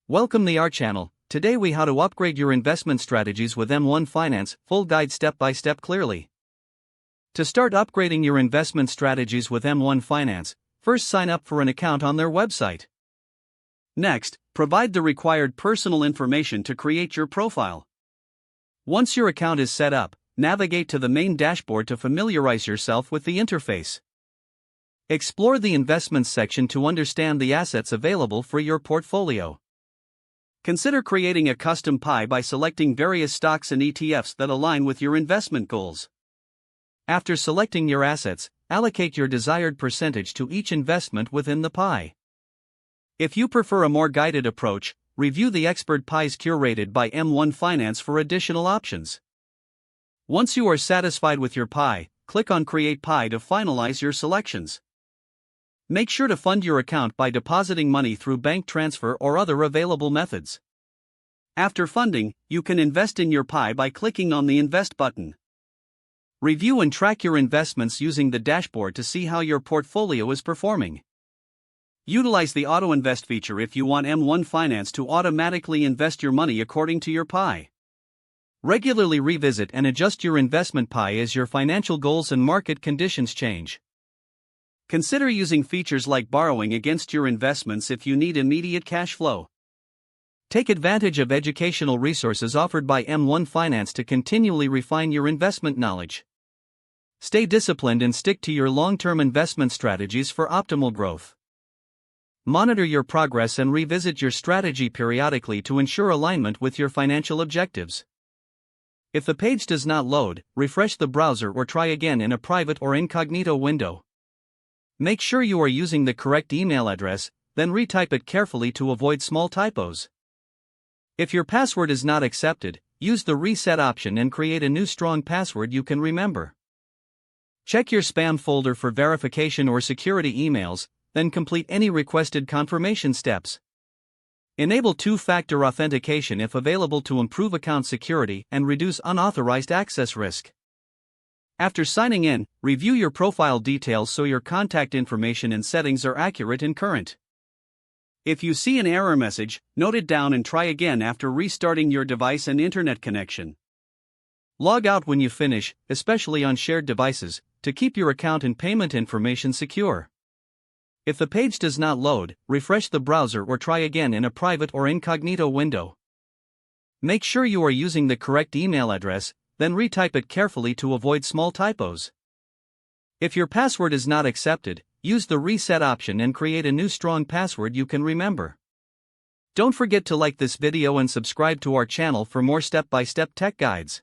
Welcome to our channel. Today we how to upgrade your investment strategies with M1 Finance, full guide step by step clearly. To start upgrading your investment strategies with M1 Finance, first sign up for an account on their website. Next, provide the required personal information to create your profile. Once your account is set up, navigate to the main dashboard to familiarize yourself with the interface. Explore the investments section to understand the assets available for your portfolio. Consider creating a custom pie by selecting various stocks and ETFs that align with your investment goals. After selecting your assets, allocate your desired percentage to each investment within the pie. If you prefer a more guided approach, review the expert pies curated by M1 Finance for additional options. Once you are satisfied with your pie, click on Create Pie to finalize your selections. Make sure to fund your account by depositing money through bank transfer or other available methods. After funding, you can invest in your pie by clicking on the Invest button. Review and track your investments using the dashboard to see how your portfolio is performing. Utilize the Auto Invest feature if you want M1 Finance to automatically invest your money according to your pie. Regularly revisit and adjust your investment pie as your financial goals and market conditions change. Consider using features like borrowing against your investments if you need immediate cash flow. Take advantage of educational resources offered by M1 Finance to continually refine your investment knowledge. Stay disciplined and stick to your long-term investment strategies for optimal growth. Monitor your progress and revisit your strategy periodically to ensure alignment with your financial objectives. If the page does not load, refresh the browser or try again in a private or incognito window. Make sure you are using the correct email address, then retype it carefully to avoid small typos. If your password is not accepted, use the reset option and create a new strong password you can remember. Check your spam folder for verification or security emails, then complete any requested confirmation steps. Enable two-factor authentication if available to improve account security and reduce unauthorized access risk. After signing in, review your profile details so your contact information and settings are accurate and current. If you see an error message, note it down and try again after restarting your device and internet connection. Log out when you finish, especially on shared devices, to keep your account and payment information secure. If the page does not load, refresh the browser or try again in a private or incognito window. Make sure you are using the correct email address, then retype it carefully to avoid small typos. If your password is not accepted, use the reset option and create a new strong password you can remember. Don't forget to like this video and subscribe to our channel for more step-by-step tech guides.